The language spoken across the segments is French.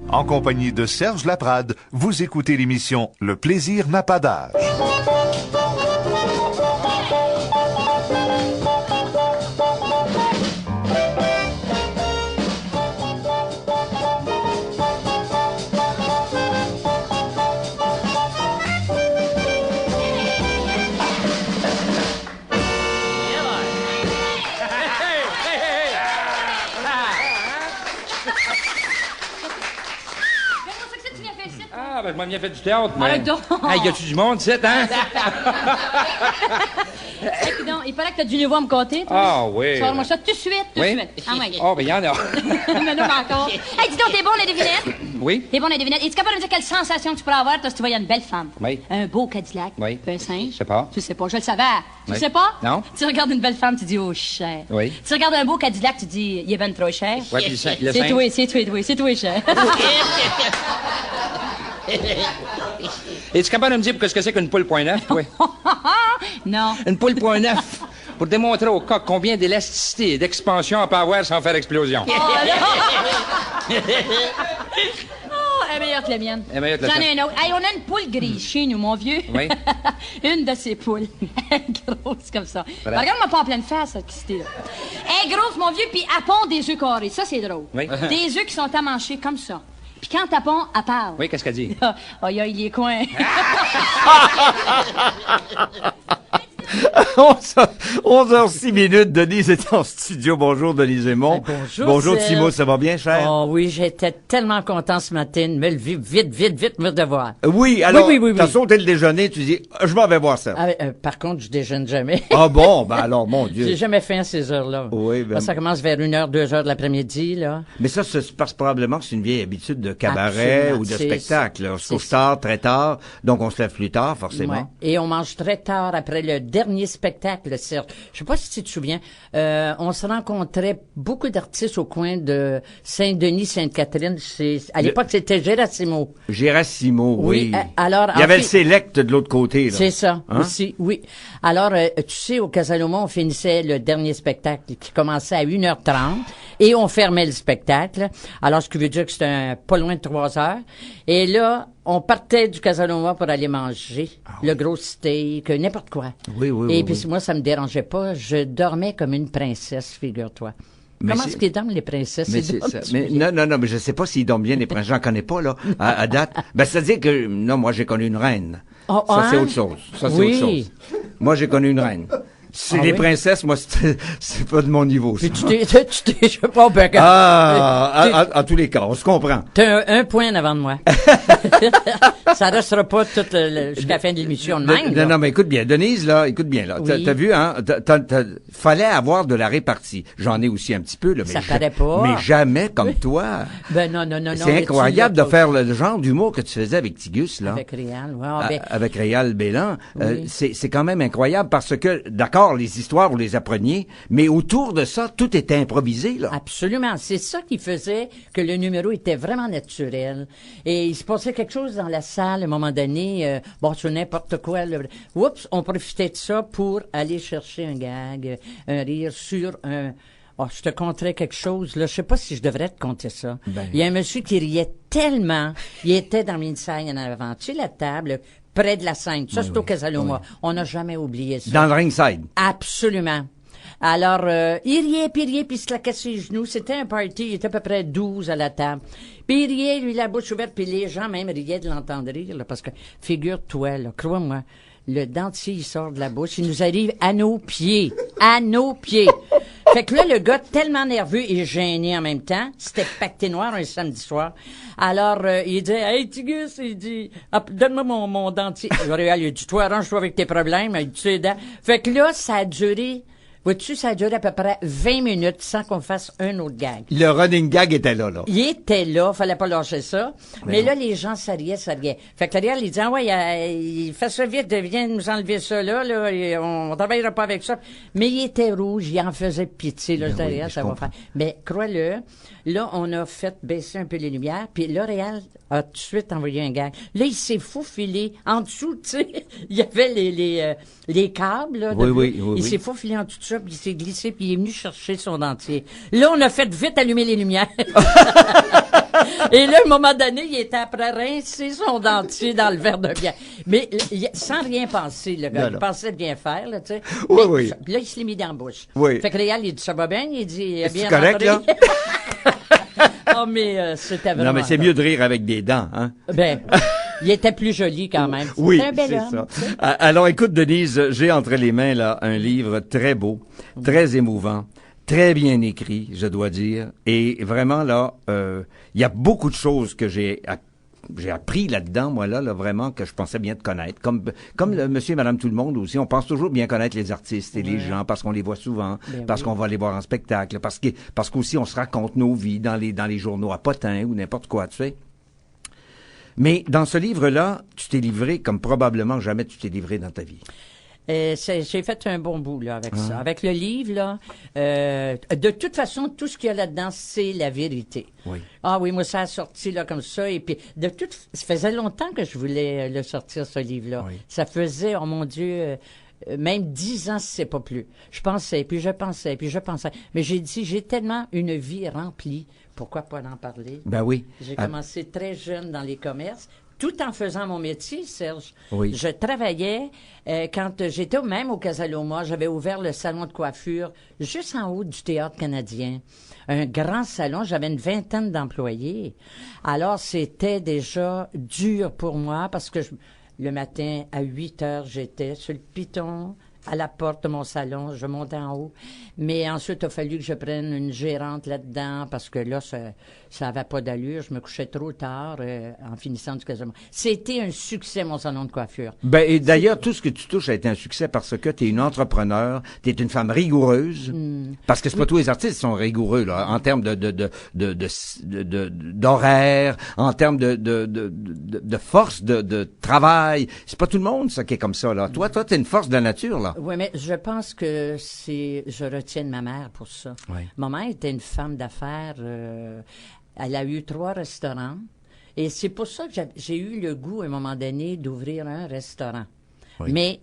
En compagnie de Serge Laprade, vous écoutez l'émission Le plaisir n'a pas d'âge. Ah, ben, je m'en viens fait du théâtre, mais... Arrête donc! Hey, y a-tu du monde, c'est, hein? Hey, donc, il paraît que t'as dû le voir me compter, toi. Ah, oui. Sors-moi ça tout de suite, tout de Oui? suite. Ah, oui. Oh, ben, y en a. Mais non, pas encore. Hey, dis donc, t'es bon, les devinettes? Oui? T'es bon, les devinettes. Es-tu capable de me dire quelle sensation que tu pourrais avoir, toi, si tu voyais une belle femme? Oui. Un beau Cadillac? Oui. Un singe? Je sais pas. Tu sais pas, je le savais. Tu Oui. sais pas? Non. Tu regardes une belle femme, tu dis, oh, cher. Oui. Tu regardes un beau Cadillac, tu dis, il est ben trop cher. Ouais, puis le C'est singe. toi, c'est toi, oui, c'est toi, cher. Es-tu capable de me dire qu'est-ce que c'est qu'une poule point neuf, oui? Non. Une poule point neuf. Pour démontrer au coq combien d'élasticité et d'expansion on peut avoir sans faire explosion. Oh, elle est meilleure que la mienne. Elle est meilleure que la J'en ai tienne. un autre. Hey, on a une poule grise chez nous, mon vieux. Oui. Une de ces poules. Grosse comme ça. Voilà. Regarde-moi pas en pleine face, cette là. Elle est grosse, mon vieux, puis elle pond des œufs carrés. Ça, c'est drôle. Oui. Des œufs qui sont amanchés comme ça. Puis quand elle pond, elle parle. Oui, qu'est-ce qu'elle dit? Aïe, aïe, les coins. 11h06, Denise est en studio. Bonjour, Denise Aymon. Bonjour, Bonjour, Serge. Timo, ça va bien, cher? Oh oui, j'étais tellement content ce matin de me lever vite, me devoir. Oui, alors, oui. t'as sauté le déjeuner, tu dis, je m'en vais voir ça. Par contre, je déjeune jamais. Ah bon, ben alors, mon Dieu. J'ai jamais faim à ces heures-là. Oui, ben- Là, ça commence vers 1h, 2h de l'après-midi, là. Mais ça se passe probablement que c'est une vieille habitude de cabaret Absolument, ou de c'est- spectacle. On se c'est couche ça. tard, très tard, donc on se lève plus tard, forcément. Ouais. Et on mange très tard après le dernier spectacle, Serge. Je sais pas si tu te souviens, on se rencontrait beaucoup d'artistes au coin de Saint-Denis, Sainte-Catherine. À l'époque, c'était Gérasimo. Gérasimo, oui. Alors, il y avait en le fait- Select de l'autre côté, là. C'est ça, Hein? aussi, oui. Alors, tu sais, au Casaloma, on finissait le dernier spectacle qui commençait à 1h30 et on fermait le spectacle. Alors, ce qui veut dire que c'était pas loin de 3 heures. Et là, on partait du Casaloma pour aller manger le gros steak, n'importe quoi. Oui, oui, Et oui, puis oui. moi, ça me dérangeait pas. Je dormais comme une princesse, figure-toi. Mais Comment c'est- est-ce qu'ils dorment, les princesses? Mais Ils c'est dorment ça. du Mais bien. non, mais je sais pas s'ils dorment bien les princes. J'en connais pas, là, à date. Ben, c'est-à-dire que, non, moi, j'ai connu une reine. Oh, Ça, c'est hein? autre chose. Ça, c'est Oui. autre chose. Moi, j'ai connu une reine. C'est Ah les oui? princesses, moi, c'est pas de mon niveau, ça. Puis tu t'es, je sais pas, ben, En tous les cas, on se comprend. t'as un point en avant de moi. Ça restera pas jusqu'à la fin de l'émission de même. là. Non, mais écoute bien, Denise, là, écoute bien, là. Oui. T'as vu, hein, fallait avoir de la répartie. J'en ai aussi un petit peu, là. Ça mais paraît pas. Mais jamais comme toi. Ben non. C'est mais tu incroyable l'as de faire le genre d'humour que tu faisais avec Tigus, là. Avec Réal, ouais. Ah, ben, Avec Réal Bélan. Oui. C'est quand même incroyable parce que, d'accord, les histoires, vous les appreniez, mais autour de ça, tout était improvisé, là. absolument. C'est ça qui faisait que le numéro était vraiment naturel. Et il se passait quelque chose dans la salle, à un moment donné, bon, sur n'importe quoi. Là. Oups, on profitait de ça pour aller chercher un gag, un rire sur un... Oh, je te conterais quelque chose, là. Je sais pas si je devrais te conter ça. Ben. Il y a un monsieur qui riait tellement. Il était dans une scène en avant. Tu sais, la table, près de la scène. Ça, c'est au Casaloma. On n'a jamais oublié ça. Dans le ringside. Absolument. Alors, il riait, puis il se claquait ses genoux. C'était un party, il était à peu près 12 à la table. Puis il riait, lui, la bouche ouverte, puis les gens même riaient de l'entendre rire, là, parce que, figure-toi, là, crois-moi, le dentier, il sort de la bouche, il nous arrive à nos pieds. À nos pieds. Fait que là, le gars, tellement nerveux et gêné en même temps, c'était pacté noir un samedi soir. Alors, il dit, hey, Tigus, il dit, donne-moi mon dentier. Réal, il dit, toi, arrange-toi avec tes problèmes. Il dit, tu sais, fait que là, ça a duré, vois-tu, ça a duré à peu près 20 minutes sans qu'on fasse un autre gag. Le running gag était là, là. Il était là, fallait pas lâcher ça. Mais là, les gens s'arriaient. Fait que Réal, il dit, ah ouais, il fait ça vite, viens nous enlever ça là, et on travaillera pas avec ça. Mais il était rouge, il en faisait pitié, là, derrière, je ça va comprends. faire. Mais crois-le, là, on a fait baisser un peu les lumières, puis là, Réal a tout de suite envoyé un gag. Là, il s'est faufilé en dessous, tu sais, il y avait les câbles, là. Oui, Il s'est faufilé en dessous de ça, puis il s'est glissé, puis il est venu chercher son dentier. Là, on a fait vite allumer les lumières. Et là, à un moment donné, il était après rincer son dentier dans le verre de bière. Mais sans rien penser, le gars. Non, Il non. pensait bien faire, là, tu sais. Oui, Mais, oui. Là, il se l'est mis dans la bouche. Oui. Fait que Réal, il dit, ça va bien? Il dit, Est-ce bien correct, rentré. Oh, mais c'était vraiment... Non, mais c'est mieux de rire avec des dents, hein? Ben, il était plus joli quand même. Oui, C'était un bel c'est homme. ça. tu sais. Alors, écoute, Denise, j'ai entre les mains, là, un livre très beau, très émouvant, très bien écrit, je dois dire. Et vraiment, là, il y a beaucoup de choses que j'ai appris là-dedans, moi, là, vraiment, que je pensais bien de connaître. Comme le monsieur et madame tout le monde aussi, on pense toujours bien connaître les artistes et les gens parce qu'on les voit souvent, Ben parce oui. qu'on va les voir en spectacle, parce qu'aussi on se raconte nos vies dans les journaux à potins ou n'importe quoi, tu sais. Mais dans ce livre-là, tu t'es livré comme probablement jamais tu t'es livré dans ta vie. J'ai fait un bon bout là avec ça. Avec le livre, là, de toute façon, tout ce qu'il y a là-dedans, c'est la vérité. Oui. Ah oui, moi, ça a sorti là comme ça. Et puis, ça faisait longtemps que je voulais le sortir, ce livre-là. Oui. Ça faisait, oh mon Dieu, même 10 ans, si c'est pas plus. Je pensais, puis je pensais, puis je pensais. Mais j'ai dit, j'ai tellement une vie remplie. Pourquoi pas en parler? Ben oui. J'ai commencé très jeune dans les commerces, tout en faisant mon métier, Serge. Oui. Je travaillais, quand j'étais même au Casaloma, j'avais ouvert le salon de coiffure juste en haut du Théâtre canadien. Un grand salon, j'avais une vingtaine d'employés. Alors, c'était déjà dur pour moi parce que le matin, à 8 heures, j'étais sur le piton, à la porte de mon salon, je montais en haut. Mais ensuite, il a fallu que je prenne une gérante là-dedans parce que là, ça avait pas d'allure. Je me couchais trop tard en finissant du casino. C'était un succès, mon salon de coiffure. Ben, et d'ailleurs, tout ce que tu touches a été un succès parce que tu es une entrepreneur, tu es une femme rigoureuse. Parce que c'est pas tous les artistes qui sont rigoureux, là, en termes d'horaire, en termes de force de travail. C'est pas tout le monde, ça, qui est comme ça, là. Toi, t'es une force de la nature, là. Oui, mais je pense que je retiens de ma mère pour ça. Oui. Ma mère était une femme d'affaires. Elle a eu 3 restaurants. Et c'est pour ça que j'ai eu le goût, à un moment donné, d'ouvrir un restaurant. Oui. Mais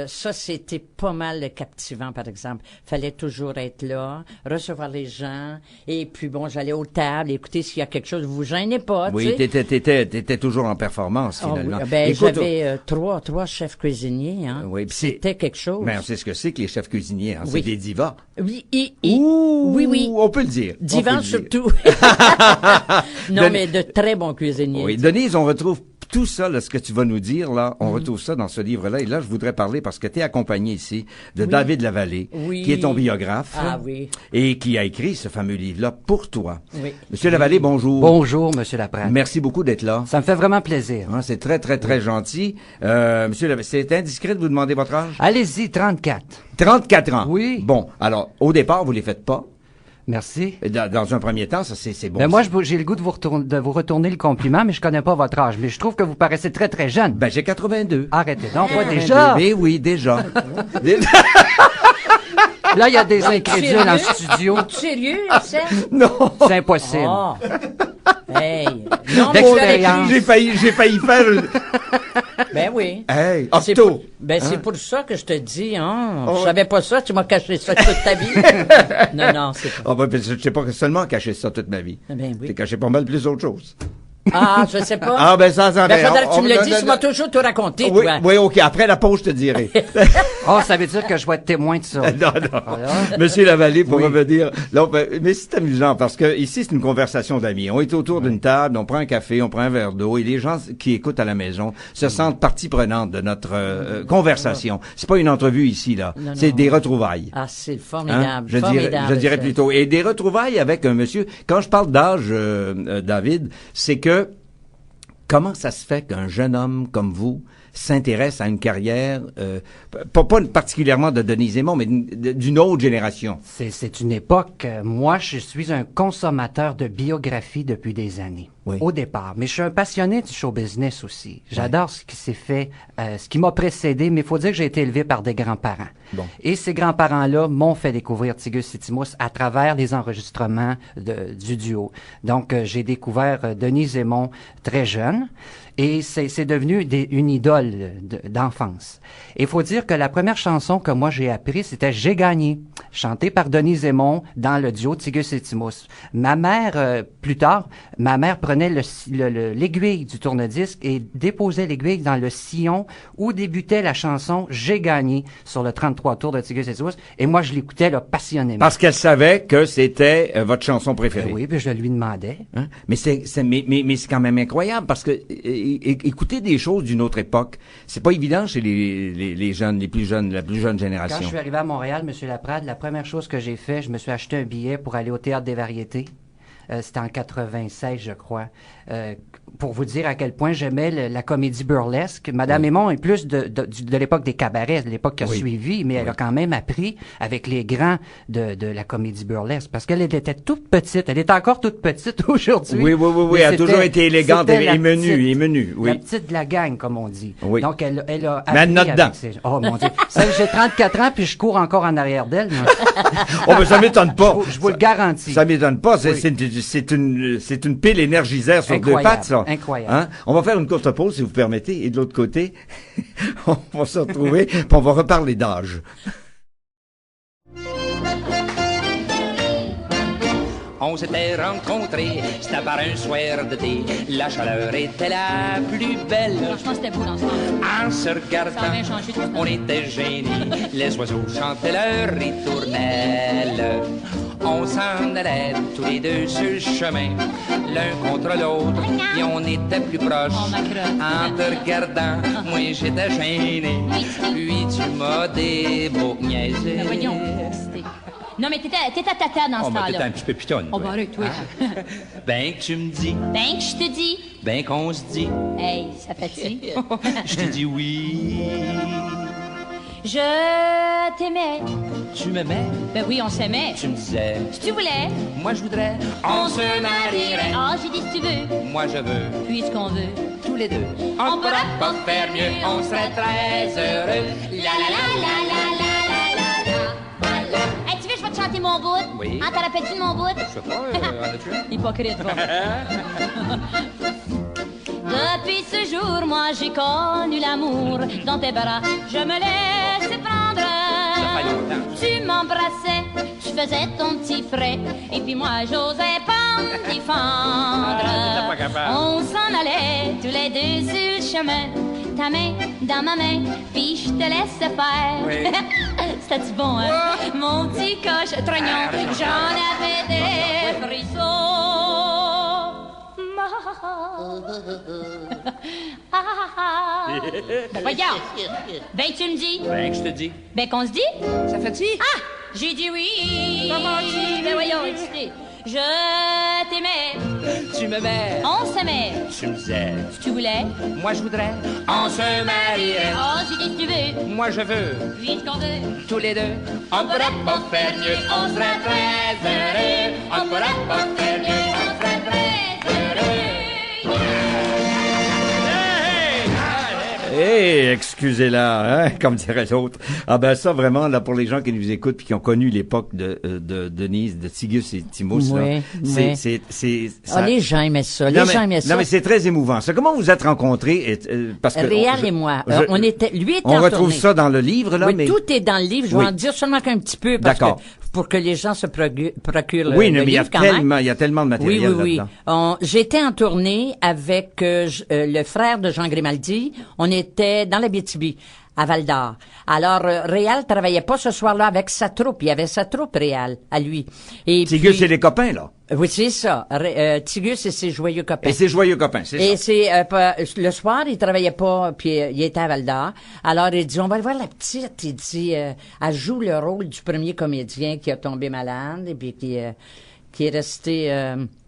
ça, c'était pas mal captivant, par exemple. Fallait toujours être là, recevoir les gens. Et puis, bon, j'allais aux tables, écoutez, s'il y a quelque chose, vous gênez pas, Oui, tu sais. t'étais toujours en performance, Ah oui, finalement. ben, Écoute, j'avais trois chefs cuisiniers, hein. Oui, puis C'était quelque chose. ben, on sait ce que c'est que les chefs cuisiniers, hein. C'est Oui. des divas. Oui, Ouh, oui. On peut le dire. On peut Divan le dire. surtout. Non, Denis- mais de très bons cuisiniers. Oui, Denise, on retrouve tout ça, là, ce que tu vas nous dire, là, on retrouve ça dans ce livre-là. Et là, je voudrais parler, parce que tu es accompagné ici de David Lavallée, Oui. qui est ton biographe. Ah oui. Et qui a écrit ce fameux livre-là pour toi. Oui. Monsieur Lavallée, bonjour. Bonjour, Monsieur Laprade. Merci beaucoup d'être là. Ça me fait vraiment plaisir. Hein, c'est très, très, très gentil. Monsieur Lavallée, c'est indiscret de vous demander votre âge? Allez-y, 34. 34 ans. Oui. Bon, alors, au départ, vous les faites pas. Merci. Dans un premier temps, ça, c'est bon. Ben moi, j'ai le goût de vous retourner le compliment, mais je connais pas votre âge. Mais je trouve que vous paraissez très, très jeune. Ben, j'ai 82. Arrêtez donc, pas déjà. Mais oui, déjà. Là, il y a des incrédules en studio. Es-tu sérieux, Serge? Non. C'est impossible. Ah. Hey. Non, mais D'expérience. je l'aurais cru. J'ai failli faire une... Ben oui. Hey, C'est Octo. c'est pour ça que je te dis, hein. Je savais pas ça, tu m'as caché ça toute ta vie. Non, c'est pas. Ah, ben, je sais pas seulement caché ça toute ma vie. Ben oui. J'ai caché pas mal plus d'autres choses. Ah, je sais pas. Ah, ben, ça, Ben, faudrait que tu me le dises, tu m'as toujours tout raconté, Oui, toi. oui, ok. Après la pause, je te dirai. Oh, ça veut dire que je vais être témoin de ça. Non. Voilà. Monsieur Lavallée, pour revenir. Là, mais c'est amusant parce que ici, c'est une conversation d'amis. On est autour d'une table, on prend un café, on prend un verre d'eau et les gens qui écoutent à la maison se sentent partie prenante de notre conversation. C'est pas une entrevue ici, là. Non, C'est non. des retrouvailles. Ah, c'est Hein? formidable. Je formidable, dirais ça. plutôt. Et des retrouvailles avec un monsieur. Quand je parle d'âge, David, c'est que comment ça se fait qu'un jeune homme comme vous s'intéresse à une carrière, pas particulièrement de Denise Aymon, mais d'une autre génération? C'est une époque. Moi, je suis un consommateur de biographie depuis des années. Oui. Au départ. Mais je suis un passionné du show business aussi. J'adore ce qui s'est fait, ce qui m'a précédé, mais il faut dire que j'ai été élevé par des grands-parents. Bon. Et ces grands-parents-là m'ont fait découvrir Tigus et Timous à travers les enregistrements du duo. Donc, j'ai découvert Denise Aymon très jeune. Et c'est devenu une idole d'enfance. Et il faut dire que la première chanson que moi j'ai appris, c'était J'ai gagné, chantée par Denis Zemon dans le duo Tigus et Timos. Ma mère, plus tard, prenait l'aiguille du tourne-disque et déposait l'aiguille dans le sillon où débutait la chanson J'ai gagné sur le 33 tours de Tigus et Timos. Et moi, je l'écoutais là, passionnément. Parce qu'elle savait que c'était votre chanson préférée. Oui, puis je lui demandais. Hein? Mais c'est quand même incroyable parce que écouter des choses d'une autre époque, c'est pas évident chez les jeunes, la plus jeune génération. Quand je suis arrivé à Montréal, Monsieur Laprade, la première chose que j'ai fait, je me suis acheté un billet pour aller au Théâtre des Variétés. C'était en 96, je crois. Pour vous dire à quel point j'aimais la comédie burlesque. Madame Aymon est plus de l'époque des cabarets, de l'époque qui a suivi, mais elle a quand même appris avec les grands de la comédie burlesque, parce qu'elle était toute petite. Elle est encore toute petite aujourd'hui. Oui. Elle a toujours été élégante et menue. Oui. La petite de la gang, comme on dit. Oui. Donc, elle a appris. Mais elle note dedans. Oh, mon Dieu. Ça, j'ai 34 ans, puis je cours encore en arrière d'elle. Oh, mais ça m'étonne pas. Je vous le garantis. Ça m'étonne pas. C'est une pile énergisère sur deux pattes, ça. Incroyable. Hein? On va faire une courte pause, si vous permettez, et de l'autre côté, on va se retrouver, puis on va reparler d'âge. On s'était rencontrés, c'était par un soir d'été. La chaleur était la plus belle. Franchement, c'était beau dans ce temps. En se regardant, Ça a bien changé tout ça. on était gênés. Les oiseaux chantaient leur ritournelle. On s'en allait tous les deux sur le chemin, l'un contre l'autre, et on était plus proches. En te regardant, moi j'étais gêné. Puis tu m'as des beaux niaisés. Ben voyons, c'était... Non, mais t'étais tata dans ce Oh, mais temps-là. t'étais un petit peu pitonne. Oh, toi. ben arrête, toi. Ben que tu me dis, Ben que je te dis, ben qu'on se dit. hey, ça fait-tu? Je te dis oui. Je t'aimais. Tu m'aimais, Ben oui, on s'aimait. tu me disais. Si tu voulais, Moi je voudrais, on se marierait. ah, j'ai dit si tu veux, Moi je veux, puisqu'on veut. tous les deux. On pourra pas faire mieux, on serait très heureux. La la la la la la la la la. Hey, tu veux, je vais te chanter mon bout? Oui. Ah, t'en rappelles-tu de mon bout? Je sais pas, en as-tu un? Hypocrite, va. Depuis ce jour, moi j'ai connu l'amour. Dans tes bras, je me laissais prendre. Ça fait longtemps. Tu m'embrassais, tu faisais ton petit frais. Et puis moi, j'osais pas me défendre. t'étais pas capable. On s'en allait tous les deux sur le chemin. Ta main dans ma main, puis je te laissais faire. Oui. C'était-tu bon, hein? Mon petit coche trognon, j'en avais des frissons. Ben voyons. Ben tu me dis. Ben que je te dis. Ben qu'on se dit. Ça fait-tu? Ah! J'ai dit oui. Comment tu Ben voyons, excusez. Je t'aimais. Tu m'aimais, On s'aimait. tu me disais. Si tu voulais. Moi je voudrais, on se marierait. Oh, j'ai dit si tu veux. Moi je veux, Puisqu'on veut. tous les deux. On pourra pas faire mieux, on serait très heureux. On pourra pas faire mieux, on serait très heureux. Excusez-la, hein, comme dirait l'autre. Ah ben ça, vraiment, là, pour les gens qui nous écoutent puis qui ont connu l'époque de Denise, de Tigus et Timos, là, Oui. c'est Ah, les gens aimaient ça. Les gens aimaient ça. Non, mais c'est très émouvant. Ça, comment vous êtes rencontrés? Parce que Réal et moi, on était, lui était on en retrouve tournée. ça dans le livre, là, Oui, mais... tout est dans le livre. Je vais Oui. en dire seulement qu'un petit peu parce D'accord. que pour que les gens se procurent Oui, le mais il y a livre quand même. tellement, il y a tellement de matériel Oui. là-dedans. J'étais en tournée avec le frère de Jean Grimaldi. On était dans la BTB, à Val-d'Or. Alors, Réal travaillait pas ce soir-là avec sa troupe. Il y avait sa troupe, Réal, à lui. Et Tigus puis- et les copains, là. Oui, c'est ça. Tigus et ses joyeux copains. Et ses joyeux copains, c'est Et ça. c'est le soir, il travaillait pas, puis il était à Val-d'Or. Alors il dit, on va aller voir la petite. Il dit, elle joue le rôle du premier comédien qui a tombé malade et puis qui est resté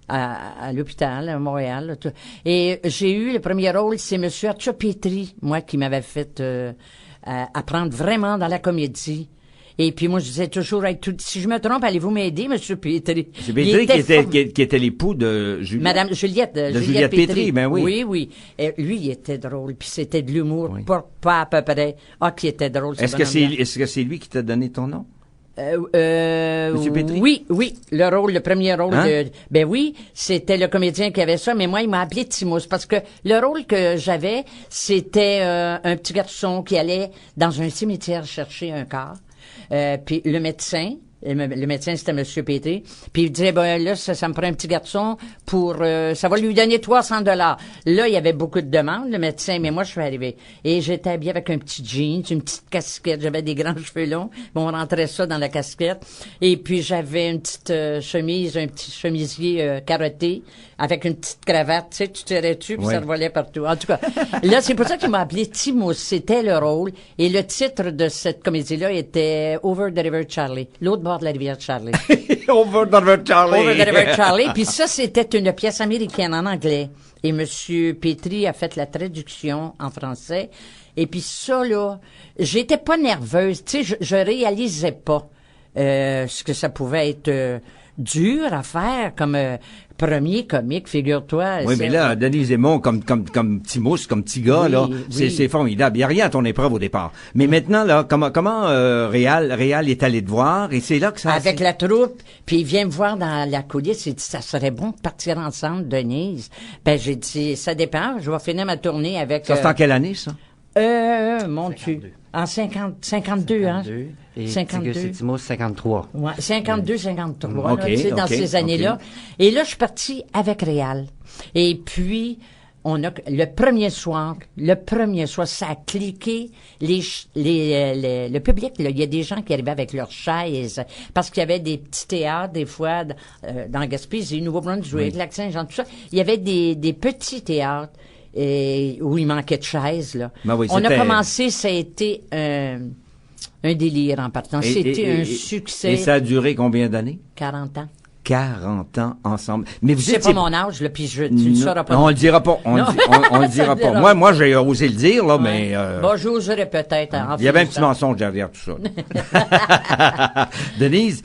à l'hôpital à Montréal. Là, tout. Et j'ai eu le premier rôle, c'est Monsieur Arthur Petri, moi qui m'avait fait apprendre vraiment dans la comédie. Et puis moi je disais toujours, hey, si je me trompe, allez-vous m'aider, Monsieur Petri? C'est Petri qui était l'époux de Juliette. Madame Juliette, Juliette Petri, ben oui. Oui. Et lui, il était drôle, puis c'était de l'humour, pas à peu près. Ah, qui était drôle. Est-ce que c'est lui qui t'a donné ton nom? Monsieur Pétri? Oui, le premier rôle Hein? ben oui, c'était le comédien qui avait ça, mais moi, il m'a appelé Timos parce que le rôle que j'avais, c'était un petit garçon qui allait dans un cimetière chercher un corps. Puis le médecin, c'était Monsieur Pétri, puis il disait, ben là, ça me prend un petit garçon pour, ça va lui donner 300 $. Là, il y avait beaucoup de demandes, le médecin, mais moi, je suis arrivé. Et j'étais habillé avec un petit jean, une petite casquette, j'avais des grands cheveux longs, bon, on rentrait ça dans la casquette, et puis j'avais une petite chemise, un petit chemisier carotté, avec une petite cravate, tu sais, tu tirais dessus, puis Ouais. ça revolait partout. En tout cas, là, c'est pour ça qu'il m'a appelé Timos, c'était le rôle, et le titre de cette comédie-là était Over the River Charlie, l'autre bord de la rivière Charlie. Over the River Charlie. Over the River Charlie. Puis ça, c'était une pièce américaine en anglais. Et Monsieur Pétri a fait la traduction en français. Et puis ça, là, j'étais pas nerveuse. Tu sais, je réalisais pas ce que ça pouvait être dur à faire comme premier comique, figure-toi. Oui, mais là, Denis Aymon, comme petit mousse, comme petit gars, Oui, là, oui. c'est formidable. Il n'y a rien à ton épreuve au départ. Mais maintenant, là, comment Réal est allé te voir, et c'est là que ça... Avec la troupe, puis il vient me voir dans la coulisse, il dit, ça serait bon de partir ensemble, Denise. Ben, j'ai dit, ça dépend, je vais finir ma tournée avec... Ça, c'est en quelle année, ça? Mon Dieu. En 52, hein? Et 52. Tigus et Timos, 53. Ouais, 52, 53, OK, là, tu sais, dans OK, ces années-là. OK. Et là, je suis partie avec Réal. Et puis, le premier soir, ça a cliqué. Le public, là, il y a des gens qui arrivaient avec leurs chaises, parce qu'il y avait des petits théâtres, des fois, dans Gaspésie, Nouveau-Brunswick, Lac-Saint-Jean, tout ça. Il y avait des petits théâtres, où il manquait de chaises, là. Ben oui, On a c'était- commencé, ça a été un délire en partant. C'était un Et succès. ça a duré combien d'années? 40 ans. 40 ans ensemble. Mais vous C'est étiez... pas mon âge, là, puis tu le Non, sauras pas. on le dira pas. On Non. le dira Ça le pas. dira. Moi, j'ai osé le dire, là, Ouais. mais... Bon, j'oserais peut-être. En il y avait un petit finissant. mensonge derrière tout ça. Denise,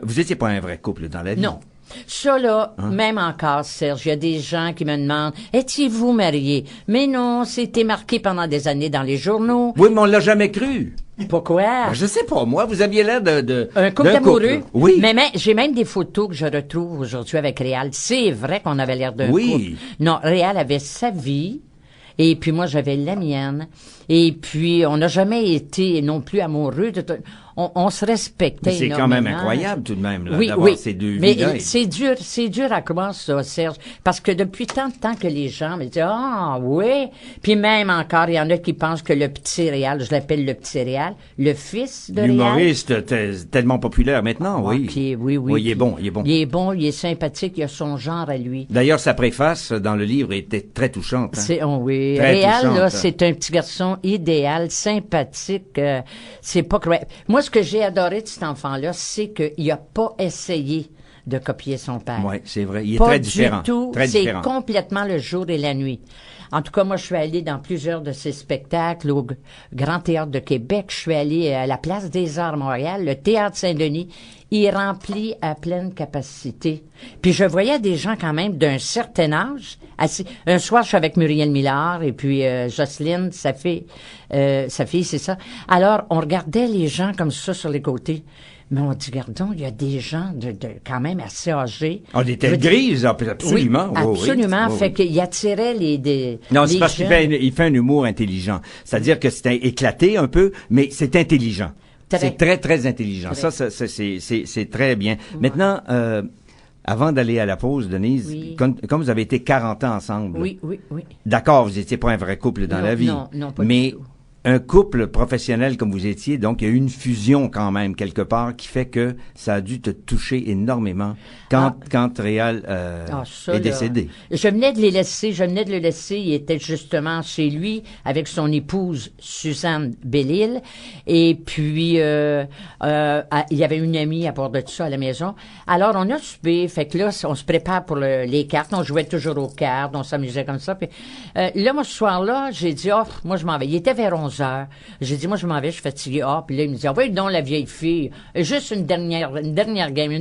vous étiez pas un vrai couple dans la vie. Non. Ça, là, Hein? même encore, Serge, il y a des gens qui me demandent, étiez-vous mariés? Mais non, c'était marqué pendant des années dans les journaux. Oui, mais on l'a jamais cru. Pourquoi? Ben, je sais pas, moi, vous aviez l'air de Un couple d'un d'amoureux. Oui. Mais j'ai même des photos que je retrouve aujourd'hui avec Réal. C'est vrai qu'on avait l'air d'un Oui. couple. Non, Réal avait sa vie. Et puis moi, j'avais la mienne. Et puis, on n'a jamais été non plus amoureux. On se respectait Mais c'est quand même énormément. incroyable, tout de même, là, Oui, d'avoir oui. ces deux Mais vies-là. c'est dur à croire, ça, Serge. Parce que depuis tant de temps que les gens me disent, ah, oui. Puis même encore, il y en a qui pensent que le petit Réal, je l'appelle le petit Réal, le fils de Réal. L'humoriste tellement populaire maintenant, Ah, oui. puis oui. Oui, il est bon. Il est bon, il est sympathique, il a son genre à lui. D'ailleurs, sa préface dans le livre était très touchante. Hein? Oui. Très Réal, touchante, là, hein. c'est un petit garçon idéal, sympathique. C'est pas cruel. Moi, ce que j'ai adoré de cet enfant-là, c'est qu'il a pas essayé de copier son père. Oui, c'est vrai. Il est Pas très du différent. tout. Très C'est différent. complètement le jour et la nuit. En tout cas, moi, je suis allée dans plusieurs de ses spectacles au Grand Théâtre de Québec. Je suis allée à la Place des Arts Montréal, le Théâtre Saint-Denis. Il est rempli à pleine capacité. Puis je voyais des gens quand même d'un certain âge. Assis. Un soir, je suis avec Muriel Millard et puis Jocelyne, sa fille, c'est ça. Alors, on regardait les gens comme ça sur les côtés. Mais on dit, gardons, il y a des gens de quand même assez âgés. On Je était veux dire- grises, absolument. Oui, Oui, oui. absolument. Oui, Fait oui. qu'il attirait les Non, les c'est parce qu'il jeunes. il fait un humour intelligent. C'est-à-dire que c'est éclaté un peu, mais c'est intelligent. Très. C'est très, très intelligent. Très. Ça, c'est très bien. Maintenant, avant d'aller à la pause, Denise, Oui. comme vous avez été 40 ans ensemble, Oui. d'accord, vous n'étiez pas un vrai couple dans Non, la vie, non, pas mais du tout. un couple professionnel comme vous étiez, donc il y a eu une fusion quand même quelque part qui fait que ça a dû te toucher énormément quand Réal Ça, est là, décédé. Je venais de le laisser. Il était justement chez lui avec son épouse Suzanne Bellil. Et puis, il y avait une amie à part de ça à la maison. Alors, on a soupé. Fait que là, on se prépare pour les cartes. On jouait toujours aux cartes. On s'amusait comme ça. Puis, là, moi, ce soir-là, j'ai dit, moi, je m'en vais. Il était vers 11 heures. J'ai dit, moi, je m'en vais, je suis fatigué. Puis là, il me dit, oui, donc, la vieille fille. Juste une dernière game.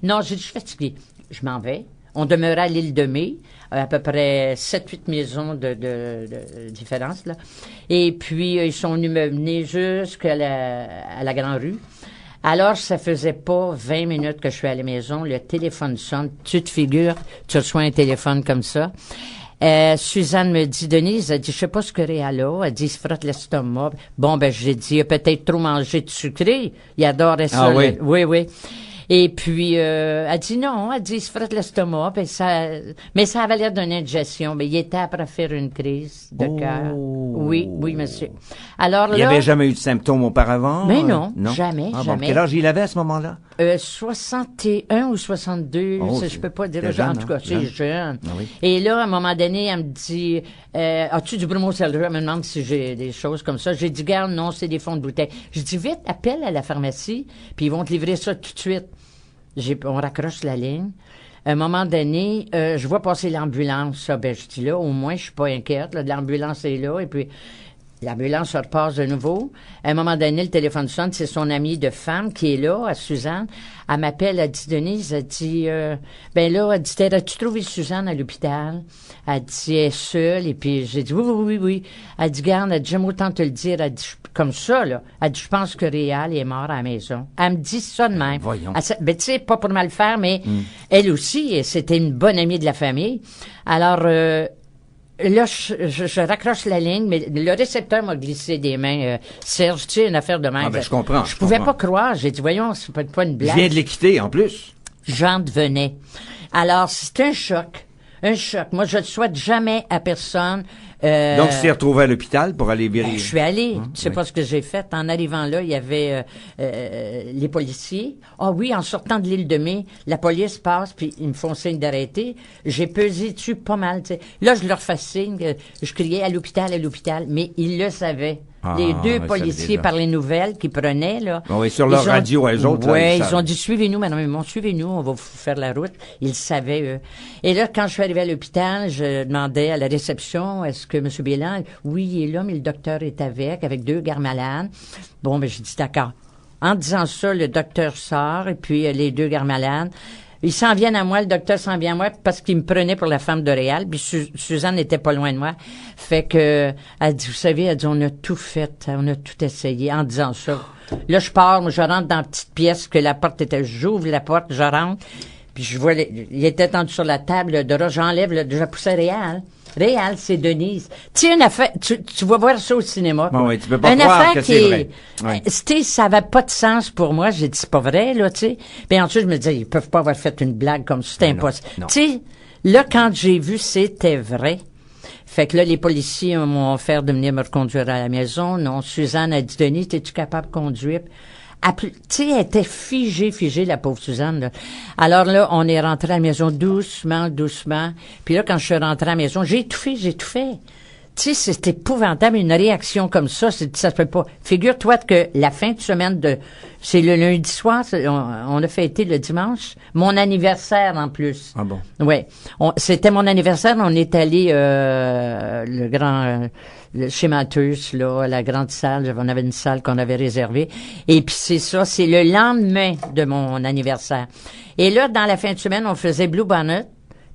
Non, j'ai dit, je suis fatigué. Je m'en vais. On demeurait à l'île de Mai, à peu près 7-8 maisons de différence, là. Et puis, ils sont venus me mener jusqu'à la Grande Rue. Alors, ça faisait pas 20 minutes que je suis à la maison. Le téléphone sonne. Tu te figures, tu reçois un téléphone comme ça. Suzanne me dit, Denise, elle dit, je sais pas ce que Réal a. Elle dit, il se frotte l'estomac. Bon, ben, j'ai dit, il a peut-être trop mangé de sucré. Il adorait ça. Ah oui? Oui, oui. Et puis, elle dit non, elle dit, il se frotte l'estomac, mais ça avait l'air d'une indigestion. Mais il était après faire une crise de cœur. Oui, oui, monsieur. Alors Il là. avait jamais eu de symptômes auparavant? Mais non, jamais, Bon, jamais. quel âge il avait à ce moment-là? 61 ou 62, Oh, je peux pas dire. c'était jeune, En tout cas, hein? c'est jeune. Ah oui. Et là, à un moment donné, elle me dit, as-tu du Bromo-Celery? Elle me demande si j'ai des choses comme ça. J'ai dit, garde, non, c'est des fonds de bouteille. Je dis, vite, appelle à la pharmacie, puis ils vont te livrer ça tout de suite. On raccroche la ligne. À un moment donné, je vois passer l'ambulance. Ça, ben, je dis là, au moins, je suis pas inquiète. Là, l'ambulance est là, et puis l'ambulance se repasse de nouveau. À un moment donné, le téléphone sonne, c'est son amie de femme qui est là, à Suzanne. Elle m'appelle, elle dit, Denise, elle dit, ben là, elle dit, as-tu trouvé Suzanne à l'hôpital? Elle dit, elle est seule, et puis j'ai dit, oui. Elle dit, garde, elle dit, j'aime autant te le dire, elle dit, comme ça, là. Elle dit, je pense que Réal est mort à la maison. Elle me dit ça de même. Voyons. Ben, tu sais, pas pour mal faire, mais elle aussi, c'était une bonne amie de la famille. Alors, là, je raccroche la ligne, mais le récepteur m'a glissé des mains. Serge, tu sais, une affaire de même. Ah, ben, je comprends. Je pouvais pas croire. J'ai dit, voyons, c'est pas une Je blague. viens de les quitter, en plus. J'en devenais. Alors, c'est un choc. Un choc. Moi, je ne le souhaite jamais à personne. Donc, tu t'es retrouvé à l'hôpital pour aller Ben, vérifier. je suis allée. Tu sais oui. pas ce que j'ai fait. En arrivant là, il y avait les policiers. Ah oui, en sortant de l'île de Mai, la police passe, puis ils me font signe d'arrêter. J'ai pesé dessus pas mal. Tu sais. Là, je leur fais signe. Je criais à l'hôpital, mais ils le savaient. Ah, Les deux ils savaient policiers déjà. par les nouvelles qu'ils prenaient, là. Bon, oui, sur leur ils ont- radio, eux autres, là, Ouais, ils ils savent. ont dit, suivez-nous, madame Raymond, suivez-nous, on va vous faire la route. Ils le savaient, eux. Et là, quand je suis arrivée à l'hôpital, je demandais à la réception, est-ce que M. Bélan, oui, il est là, mais le docteur est avec deux gardes malades. Bon, ben, j'ai dit, d'accord. En disant ça, le docteur sort, et puis les deux gardes malades. Ils s'en viennent à moi, le docteur s'en vient à moi parce qu'il me prenait pour la femme de Réal. Puis Suzanne n'était pas loin de moi. Fait que, elle dit, vous savez, elle dit, on a tout fait, on a tout essayé en disant ça. Là, je pars, moi, je rentre dans la petite pièce que la porte était, j'ouvre la porte, je rentre. Puis je vois, il était tendu sur la table, le drap, j'enlève, je poussais Réal. Réal, c'est Denise. Tu sais, une affaire, tu vas voir ça au cinéma. Bon, oui, tu peux pas Une croire affaire que qui c'est est- vrai. Oui. tu sais, ça avait pas de sens pour moi. J'ai dit, c'est pas vrai, là, tu sais. Puis ensuite, je me disais, ils peuvent pas avoir fait une blague comme ça, c'était Ben non, impossible. non. Tu sais, là, quand j'ai vu, c'était vrai. Fait que là, les policiers m'ont offert de venir me reconduire à la maison. Non, Suzanne a dit, Denis, es-tu capable de conduire? Tu sais, elle était figée, la pauvre Suzanne, là. Alors là, on est rentré à la maison doucement. Puis là, quand je suis rentré à la maison, j'ai tout fait. Tu sais, c'est épouvantable, une réaction comme ça, ça se peut pas. Figure-toi que la fin de semaine c'est le lundi soir, on a fêté le dimanche, mon anniversaire en plus. Ah bon? Ouais. C'était mon anniversaire, on est allé, chez Matheus, là, à la grande salle, on avait une salle qu'on avait réservée. Et puis c'est ça, c'est le lendemain de mon anniversaire. Et là, dans la fin de semaine, on faisait Blue Bonnet,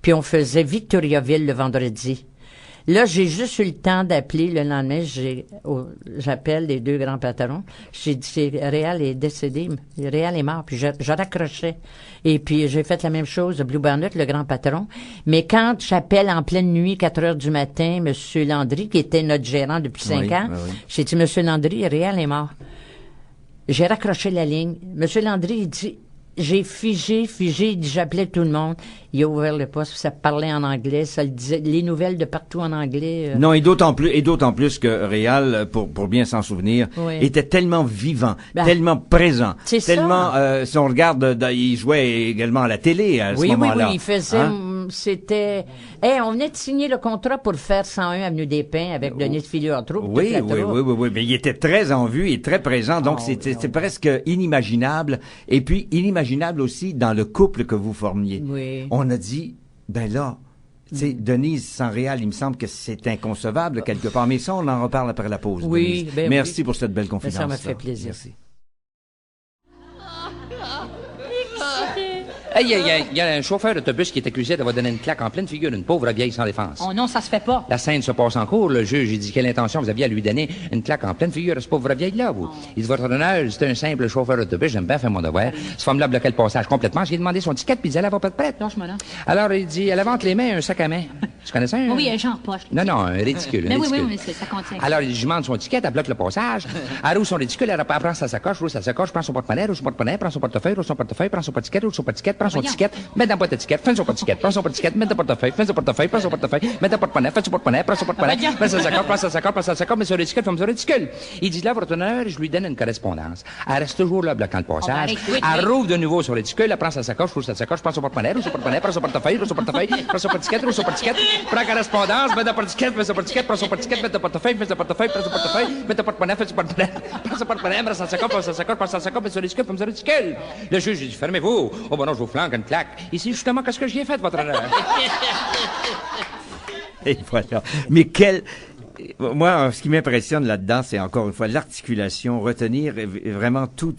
puis on faisait Victoriaville le vendredi. Là, j'ai juste eu le temps d'appeler le lendemain. J'appelle les deux grands patrons. J'ai dit, Réal est décédé. Réal est mort. Puis je raccrochais. Et puis, j'ai fait la même chose de Blue Bonnet, le grand patron. Mais quand j'appelle en pleine nuit, 4 heures du matin, Monsieur Landry, qui était notre gérant depuis 5 ans, oui. j'ai dit, Monsieur Landry, Réal est mort. J'ai raccroché la ligne. Monsieur Landry, il dit, j'ai figé, il dit, j'appelais tout le monde. Il a ouvert le poste, ça parlait en anglais, ça le disait, les nouvelles de partout en anglais. Non, et d'autant plus que Réal, pour bien s'en souvenir, Oui. était tellement vivant, Ben, tellement présent, c'est ça. tellement, si on regarde, il jouait également à la télé à ce Oui, moment-là. il faisait, Hein? c'était, on venait de signer le contrat pour faire 101 Avenue des Pins avec Denis Filiot, entre autres. Oui, toute la oui, troupe. oui, oui, oui, mais il était très en vue et très présent, donc c'était presque inimaginable, et puis inimaginable aussi dans le couple que vous formiez. Oui. On a dit, ben là, tu sais, Denise sans Réal, il me semble que c'est inconcevable quelque part, mais ça, on en reparle après la pause. Oui, Denise. ben Merci oui. pour cette belle Ben, confidence. ça m'a fait plaisir. Merci. Écoutez, Hey, il y a un chauffeur d'autobus qui est accusé d'avoir donné une claque en pleine figure d'une pauvre vieille sans défense. Oh non, ça se fait pas. La scène se passe en cours. Le juge, il dit quelle intention vous aviez à lui donner une claque en pleine figure à ce pauvre vieille-là, vous. Il dit, votre honneur, c'était un simple chauffeur d'autobus, j'aime bien faire mon devoir. Cette femme-là bloquait le passage complètement. J'ai demandé son ticket, puis il dit, elle va pas de prête. Lâche-moi là. Alors, il dit, elle avait entre les mains un sac à main. Tu connais ça? Oh oui, un genre poche. Non, non, un ridicule. Mais un oui, ridicule. oui, ça contient. Alors, je demande son ticket, elle bloque le passage. Elle roule son ridicule, elle prend sa sacoche, roule sa sacoche, prend son porte-monnaie, roule son porte-monnaie, prend son portefeuille, roule son portefeuille, prend son ticket, roule son ticket, prend son ticket, met dans le boîte à ticket, fait son ticket, prend son ticket, met dans le portefeuille, fait son portefeuille, prend son portefeuille, met dans le porte-monnaie, fait son porte-monnaie, prend son porte-monnaie, prend sa sacoche, prend sa sacoche, prend sa sacoche, met son ridicule, fait son ridicule. Il dit là, votre honneur, je lui donne une correspondance. Elle reste toujours là, bloquant le passage. Elle rouvre de nouveau son ridicule, elle prend sa sacoche, roule sa sacoche, prend son porte-monnaie, roule son porte-monnaie, prend son portefeuille, roule son portefeuille, prend son ticket, roule son ticket, prend correspondance, met dans le ticket, fait son ticket, prend son ticket, met dans le portefeuille, fait son portefeuille, prend son portefeuille, met dans le porte-monnaie, fait son porte-monnaie, prend son porte-monnaie, prend sa sacoche, prend sa sacoche, prend sa sacoche, met son ridicule, fait son ridicule. Le juge dit, fermez-vous. Oh, bon non, je vous flanque une claque. Ici, justement, qu'est-ce que j'y ai fait, votre honneur? Et voilà. Mais quel... Moi, ce qui m'impressionne là-dedans, c'est encore une fois l'articulation, retenir vraiment tout.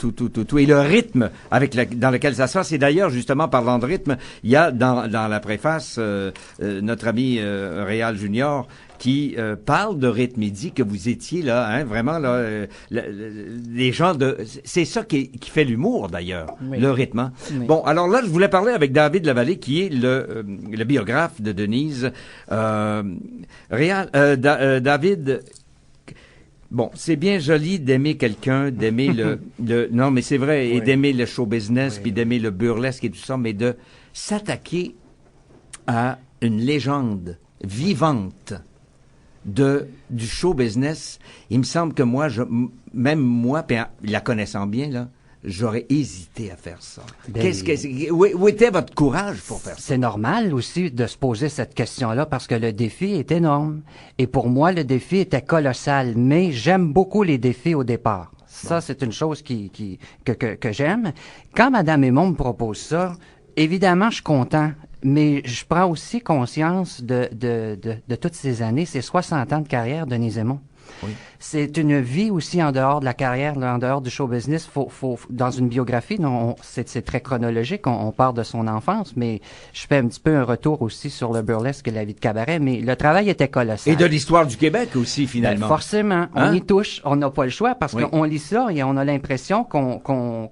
Et le rythme dans lequel ça se passe. Et d'ailleurs, justement, parlant de rythme, il y a dans la préface notre ami Réal Junior qui parle de rythme. Il dit que vous étiez là, hein, vraiment là, les gens de... C'est ça qui fait l'humour, d'ailleurs, oui. Le rythme. Hein? Oui. Bon, alors là, je voulais parler avec David Lavallée, qui est le biographe de Denise. David... Bon, c'est bien joli d'aimer quelqu'un, d'aimer le... Non, mais c'est vrai, oui. Et d'aimer le show business, puis d'aimer le burlesque et tout ça, mais de s'attaquer à une légende vivante du show business, il me semble que moi, même moi, la connaissant bien, là, j'aurais hésité à faire ça. Où était votre courage pour faire ça? C'est normal aussi de se poser cette question-là parce que le défi est énorme. Et pour moi, le défi était colossal. Mais j'aime beaucoup les défis au départ. Ça, c'est une chose que j'aime. Quand Madame Aymon me propose ça, évidemment, je suis content. Mais je prends aussi conscience de toutes ces années, ces 60 ans de carrière de Denise Aymon. Oui. C'est une vie aussi en dehors de la carrière, là, en dehors du show business. Faut dans une biographie, c'est très chronologique. On part de son enfance, mais je fais un petit peu un retour aussi sur le burlesque et la vie de cabaret. Mais le travail était colossal. Et de l'histoire du Québec aussi, finalement. Ben, forcément, on y touche. On n'a pas le choix parce qu'on lit ça et on a l'impression qu'on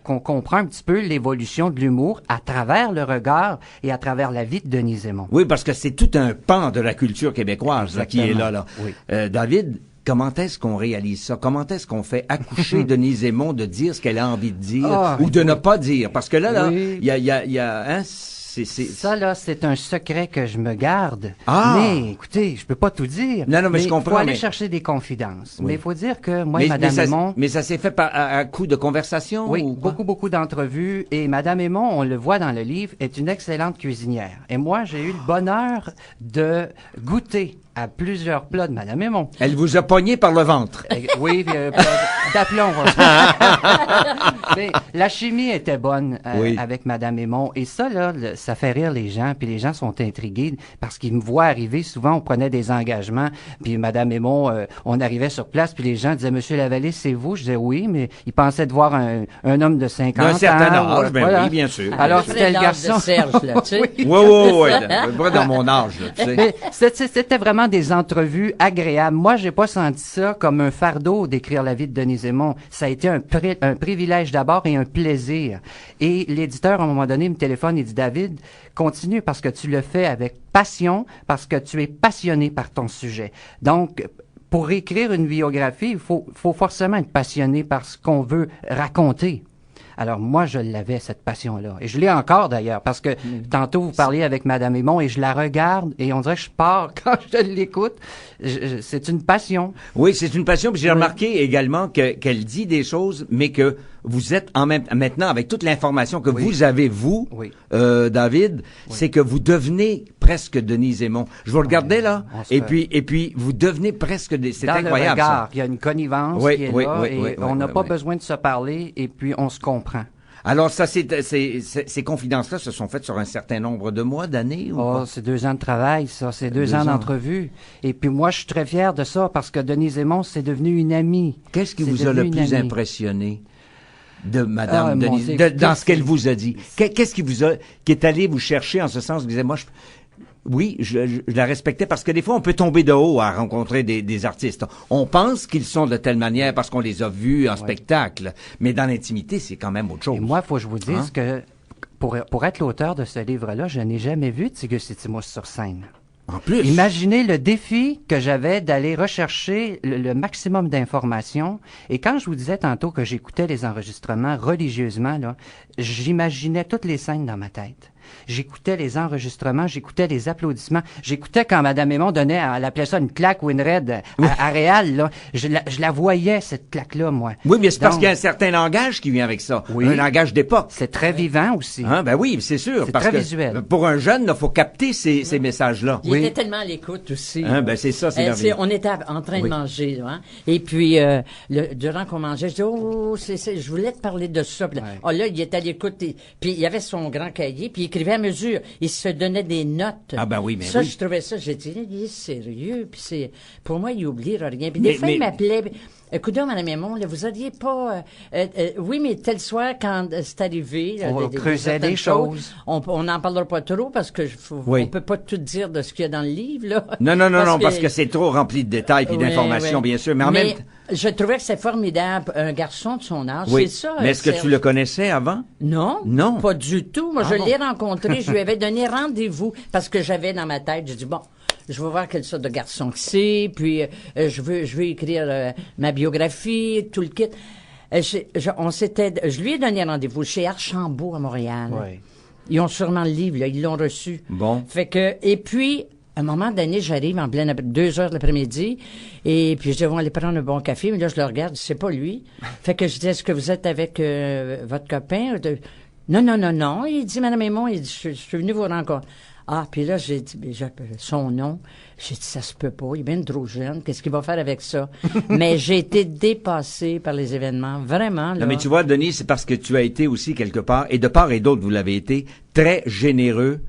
comprend un petit peu l'évolution de l'humour à travers le regard et à travers la vie de Denise Aymon. Oui, parce que c'est tout un pan de la culture québécoise là, qui est là. Oui. David. Comment est-ce qu'on réalise ça? Comment est-ce qu'on fait accoucher Denise Aymon de dire ce qu'elle a envie de dire ou de ne pas dire? Parce que là, il y a Ça, là, c'est un secret que je me garde. Mais, écoutez, je peux pas tout dire. Non, mais je comprends. Il faut aller chercher des confidences. Oui. Mais il faut dire que moi, Madame Aymon... Mais ça s'est fait à coup de conversation? Oui, beaucoup d'entrevues. Et Madame Aymon, on le voit dans le livre, est une excellente cuisinière. Et moi, j'ai eu le bonheur de goûter à plusieurs plats de Madame Aymon. Elle vous a pogné par le ventre. Oui, d'aplomb. Mais la chimie était bonne avec Madame Aymon. Et ça, là, ça fait rire les gens. Puis les gens sont intrigués parce qu'ils me voient arriver. Souvent, on prenait des engagements. Puis Madame Aymon, on arrivait sur place. Puis les gens disaient, Monsieur Lavallée, c'est vous? Je disais oui, mais ils pensaient de voir un homme de 50 ans. D'un certain âge, oui, bien sûr. Alors, c'était le garçon. De Serge, là, tu sais. Oui. Dans mon âge, là, tu sais. Mais c'était vraiment des entrevues agréables. Moi, j'ai pas senti ça comme un fardeau d'écrire la vie de Denise Aymon. Ça a été un privilège d'abord et un plaisir. Et l'éditeur, à un moment donné, me téléphone et dit, David, continue parce que tu le fais avec passion, parce que tu es passionné par ton sujet. Donc, pour écrire une biographie, il faut forcément être passionné par ce qu'on veut raconter. Alors, moi, je l'avais, cette passion-là. Et je l'ai encore, d'ailleurs, parce que tantôt, vous parliez avec Madame Aymon et je la regarde et on dirait que je pars quand je l'écoute. C'est une passion. Oui, c'est une passion. Puis j'ai remarqué également qu'elle dit des choses, mais que vous êtes maintenant, avec toute l'information que vous avez, David, c'est que vous devenez presque Denise Aymon. Je vous regardais là, et puis vous devenez presque c'est dans incroyable. Le regard, ça. Il y a une connivence qui est là, et on n'a pas besoin de se parler, et puis on se comprend. Alors, ça, ces confidences-là se sont faites sur un certain nombre de mois, d'années? C'est 2 ans de travail, ça. C'est 2 ans d'entrevue. Et puis moi, je suis très fier de ça parce que Denise Aymon, c'est devenu une amie. Qu'est-ce qui vous a le plus impressionné? de Madame Ah, mon Denise, Dieu, dans ce qu'elle vous a dit? Qu'est-ce qui est allé vous chercher en ce sens? Vous disiez, moi, oui, je la respectais parce que des fois, on peut tomber de haut à rencontrer des artistes. On pense qu'ils sont de telle manière parce qu'on les a vus en spectacle. Mais dans l'intimité, c'est quand même autre chose. Et moi, faut que je vous dise que pour être l'auteur de ce livre-là, je n'ai jamais vu Tigus et Timos sur scène. En plus. Imaginez le défi que j'avais d'aller rechercher le maximum d'informations. Et quand je vous disais tantôt que j'écoutais les enregistrements religieusement, là, j'imaginais toutes les scènes dans ma tête. J'écoutais les enregistrements, j'écoutais les applaudissements, j'écoutais quand Mme Aymon donnait, elle appelait ça une claque ou une raide à Réal, là. Je la voyais, cette claque-là, moi. Oui, mais c'est parce Donc, qu'il y a un certain langage qui vient avec ça. Oui. Un langage d'époque. c'est très vivant aussi. Hein, ben oui, c'est sûr. C'est parce très que visuel. Pour un jeune, il faut capter ces messages-là. Il était tellement à l'écoute aussi. Hein, ben c'est ça, c'est merveilleux. On était en train de manger, là, hein? Et puis, durant qu'on mangeait, je dis, je voulais te parler de ça. Puis là, là, il était à l'écoute. Puis il y avait son grand cahier, puis il écrivait à mesure. Il se donnait des notes. Ah ben oui, mais ça, oui. je trouvais ça, j'ai dit, il est sérieux. Puis pour moi, il oubliera rien. Puis des fois, il m'appelait. Écoutez, Mme Aymon, là, vous auriez pas... oui, mais tel soir, quand c'est arrivé... Là, On creusait des choses. On n'en parlera pas trop parce que on peut pas tout dire de ce qu'il y a dans le livre, là. Non, parce que c'est trop rempli de détails et d'informations, bien sûr. Mais en même temps... je trouvais que c'est formidable, un garçon de son âge, Oui. c'est ça. Mais est-ce que tu le connaissais avant? Non. Non. Pas du tout. Moi, je l'ai rencontré, je lui avais donné rendez-vous parce que j'avais dans ma tête, j'ai dit, bon... Je veux voir quelle sorte de garçon que c'est, puis je veux écrire ma biographie, tout le kit. Je lui ai donné rendez-vous chez Archambault à Montréal. Oui. Ils ont sûrement le livre, là, ils l'ont reçu. Bon. Fait que, et puis, à un moment donné, j'arrive en pleine 2 heures de l'après-midi, et puis je dis, on va aller prendre un bon café, mais là, je le regarde, c'est pas lui. Fait que je dis, est-ce que vous êtes avec votre copain? Non. Il dit, Mme Aymon, il dit, je suis venu vous rencontrer. Ah, puis là, j'ai dit, son nom. J'ai dit, ça se peut pas, il est bien trop jeune. Qu'est-ce qu'il va faire avec ça? Mais j'ai été dépassée par les événements, vraiment, là. Non, mais tu vois, Denis, c'est parce que tu as été aussi quelque part, et de part et d'autre, vous l'avez été, très généreux,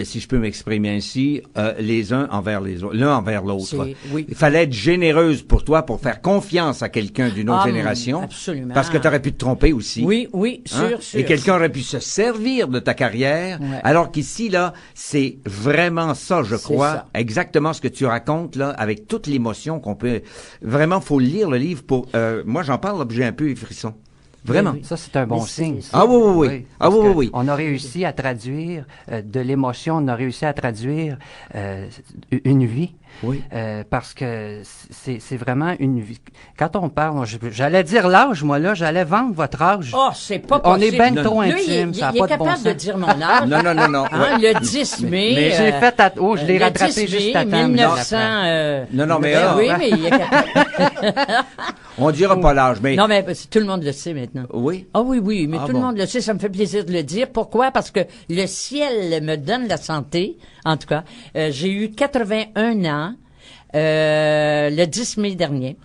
si je peux m'exprimer ainsi, les uns envers les autres, l'un envers l'autre. Oui. Il fallait être généreuse pour toi, pour faire confiance à quelqu'un d'une autre génération. Absolument. Parce que tu aurais pu te tromper aussi. Oui, sûr. Et quelqu'un aurait pu se servir de ta carrière, alors qu'ici, là, c'est vraiment ça, je crois, ça. exactement ce que tu racontes, là, avec toute l'émotion qu'on peut... Vraiment, faut lire le livre pour... moi, j'en parle, là, j'ai un peu les frissons. Vraiment. Oui. Ça, c'est un bon signe. Ah oui. Parce que oui. On a réussi à traduire de l'émotion, on a réussi à traduire une vie. Oui. Parce que c'est vraiment une vie. Quand on parle, j'allais dire l'âge, moi là, j'allais vendre votre âge. Oh, c'est pas On est possible. bien trop Lui, intime, ça n'a il pas est de bon capable sens. de dire mon âge. Non. Hein, le 10 mai. Mais j'ai fait je l'ai rattrapé juste à temps. 1900. Non, mais oui, mais il est capable. on dira pas l'âge, mais... Non, mais tout le monde le sait maintenant. Oui. Ah oui, mais Ah tout bon. le monde le sait, ça me fait plaisir de le dire. Pourquoi? Parce que le ciel me donne la santé. En tout cas, j'ai eu 81 ans le 10 mai dernier.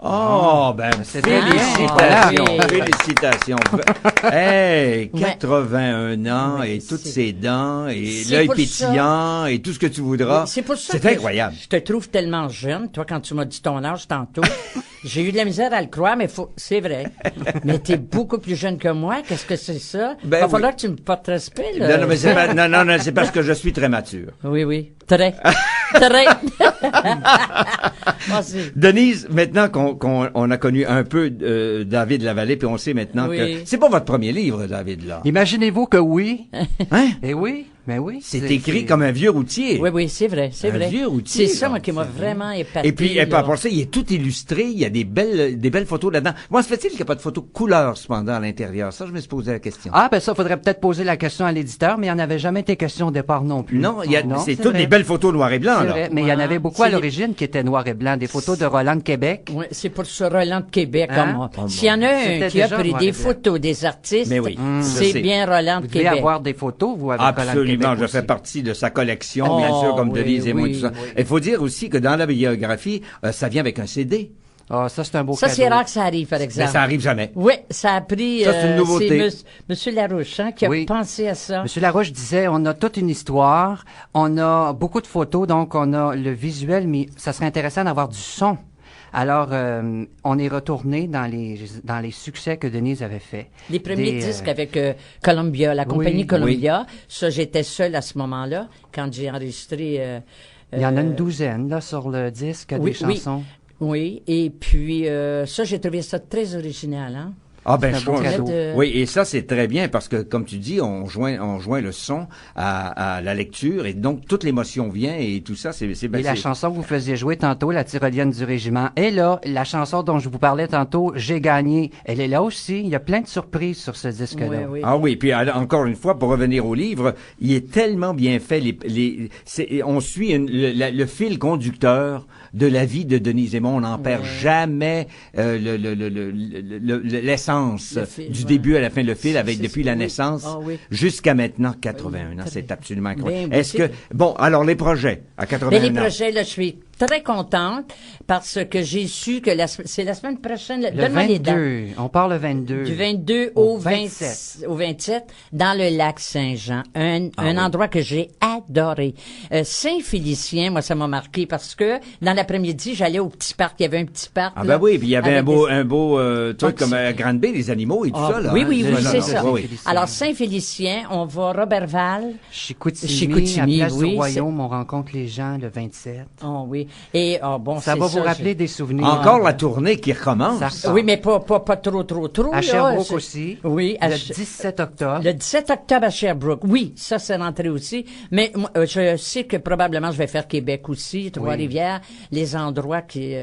Oh, ben, c'est très bien. félicitations, Voilà. félicitations. Hey, 81 ans et toutes c'est- ses dents et c'est l'œil pour pétillant et tout ce que tu voudras. C'est pour ça C'est que incroyable. je te trouve tellement jeune. Toi, quand tu m'as dit ton âge tantôt, j'ai eu de la misère à le croire, mais c'est vrai. Mais t'es beaucoup plus jeune que moi. Qu'est-ce que c'est ça? Ben Va oui. falloir que tu me portes respect, là. Non, mais c'est pas, non, c'est parce que je suis très mature. Oui. Très. Ah, Denise, maintenant qu'on a connu un peu David Lavallée, puis on sait maintenant Oui. que c'est pas votre premier livre, David, là. Imaginez-vous que oui. Hein? Eh oui, mais oui. C'est écrit comme un vieux routier. Oui, c'est vrai, c'est Un vrai. vieux outil, C'est ça, là. moi, qui m'a vraiment épaté. Et puis, là. pour ça, il est tout illustré, il y a des belles photos là-dedans. Moi, se fait-il qu'il n'y a pas de photos couleur, cependant, à l'intérieur? Ça, je me suis posé la question. Ah, ben ça, faudrait peut-être poser la question à l'éditeur, mais il n'y en avait jamais été question au départ non plus. Non, c'est toutes vrai. des belles photos noir et blanc, C'est là. vrai, mais il y en Voilà. avait beaucoup à C'est- l'origine qui étaient noir et blanc, des photos de Roland de Québec. Oui, c'est pour ce Roland de Québec. Hein? Comme s'il y en a un C'était qui a déjà pris noir des et blanc. photos des artistes, Mais oui, je c'est sais. bien Roland de Vous devez Québec. avoir des photos, vous, avec Roland de Absolument, Québec je aussi. fais partie de sa collection, Oh, bien sûr, comme oui, Denise et moi, oui, tout ça. oui. Il faut dire aussi que dans la biographie, ça vient avec un CD. Ah, ça, c'est un beau Ça, cadeau. c'est rare que ça arrive, par Mais exemple. ça arrive jamais. Oui, ça a pris... Ça, c'est une nouveauté. C'est Monsieur Larouche, hein, qui a Oui. pensé à ça. Monsieur Larouche disait, on a toute une histoire, on a beaucoup de photos, donc on a le visuel, mais ça serait intéressant d'avoir du son. Alors, on est retourné dans les succès que Denise avait fait. Les premiers disques avec Columbia, la compagnie Columbia. Ça, j'étais seule à ce moment-là, quand j'ai enregistré... il y en a une douzaine, là, sur le disque, des chansons. Oui, et puis ça, j'ai trouvé ça très original, hein? Ah ben C'est un beau cadeau. oui, et ça c'est très bien parce que comme tu dis, on joint le son à la lecture et donc toute l'émotion vient et tout ça c'est Et la chanson que vous faisiez jouer tantôt, la tyrolienne du régiment, est là. La chanson dont je vous parlais tantôt, J'ai gagné, elle est là aussi. Il y a plein de surprises sur ce disque-là. Oui, oui. Ah oui, puis encore une fois, pour revenir au livre, il est tellement bien fait. On suit le fil conducteur de la vie de Denise Aymon. On n'en perd jamais l'essence du début à la fin, le fil, depuis la naissance jusqu'à maintenant, 81 ans. C'est absolument incroyable. Est-ce que, alors les projets à 81 ans. Les projets, là, je suis très contente parce que j'ai su que c'est la semaine prochaine. Le 22. On part le 22. Du 22 au 27, dans le lac Saint-Jean. Un endroit que j'ai adoré. Saint-Félicien, moi, ça m'a marqué parce que dans l'après-midi, j'allais au petit parc. Il y avait un petit parc. Ah, ben oui, puis il y avait un beau truc comme à Grande-Bay, les animaux et tout ça, là. Oui, oui, hein? c'est ça. Oui. Alors, Saint-Félicien, on va Robertval. Chicoutimi, à Place du Royaume, on rencontre les gens le 27. Oh, oui. Et, ça va vous rappeler des souvenirs. Encore la tournée qui recommence. Oui, mais pas trop. À Sherbrooke aussi. Oui. Le 17 octobre. Le 17 octobre à Sherbrooke. Oui, ça, c'est rentré aussi. Mais moi, je sais que probablement je vais faire Québec aussi, Trois-Rivières, les endroits qui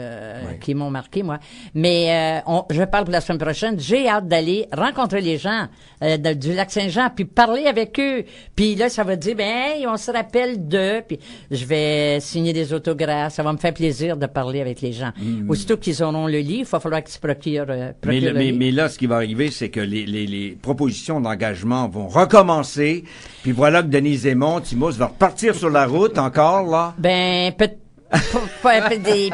m'ont marqué, moi. Mais je parle pour la semaine prochaine. J'ai hâte d'aller rencontrer les gens du Lac-Saint-Jean, puis parler avec eux. Puis là, ça va dire, hey, on se rappelle d'eux. Puis je vais signer des autographes. Ça va me faire plaisir de parler avec les gens. Aussitôt qu'ils auront le livre, il va falloir qu'ils se procurent le livre. Mais là, ce qui va arriver, c'est que les propositions d'engagement vont recommencer. Puis voilà que Denise Aymon, Timos, va repartir sur la route encore, là. Ben, peut-être. des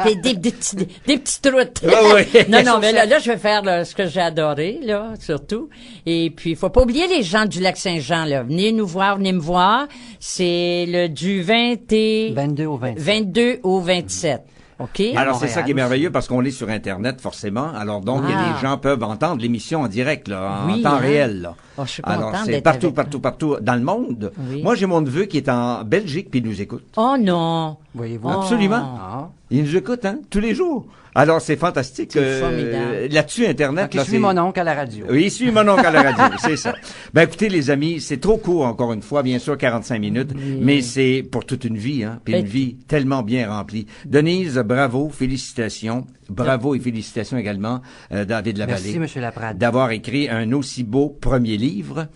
petites routes. Oui. Non, mais là, je vais faire ce que j'ai adoré, là, surtout. Et puis, faut pas oublier les gens du Lac-Saint-Jean, là. Venez me voir. C'est du 22 au 27. Okay. Alors, c'est ça qui est merveilleux parce qu'on est sur Internet, forcément. Alors, donc, les gens peuvent entendre l'émission en direct, là, en temps réel, là. Oh, je suis alors, contente c'est d'être partout dans le monde. Oui. Moi, j'ai mon neveu qui est en Belgique puis il nous écoute. Oh non! Voyez-vous? Absolument. Il nous écoute, hein, tous les jours. Alors, c'est fantastique. C'est formidable. Là-dessus, Internet. Donc, il suit mon oncle à la radio. Oui, il suit mon oncle à la radio, c'est ça. Ben, écoutez, les amis, c'est trop court, encore une fois, bien sûr, 45 minutes, mais c'est pour toute une vie, hein, puis une vie tellement bien remplie. Denise, bravo, félicitations. Bravo et félicitations également, David Lavallée. Merci, Monsieur Laprade. D'avoir écrit un aussi beau premier livre.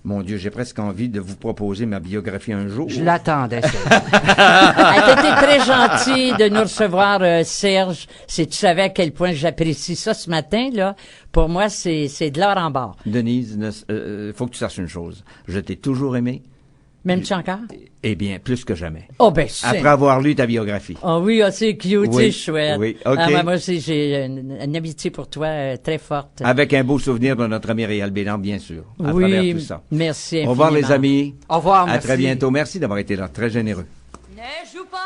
Mon Dieu, j'ai presque envie de vous proposer ma biographie un jour. Je l'attendais. T'as été très gentil de nous recevoir, Serge. Si tu savais à quel point j'apprécie ça ce matin, là, pour moi, c'est de l'or en barre. Denise, faut que tu saches une chose. Je t'ai toujours aimé. M'aimes-tu encore? Eh bien, plus que jamais. Oh, ben, c'est... Après avoir lu ta biographie. Oh oui, c'est cute, c'est chouette. Oui, OK. Moi aussi, j'ai une amitié pour toi très forte. Avec un beau souvenir de notre ami Réal Bélan, bien sûr, à travers tout ça. Merci infiniment. Au revoir, les amis. Au revoir, merci. À très bientôt. Merci d'avoir été là, très généreux. Ne joue pas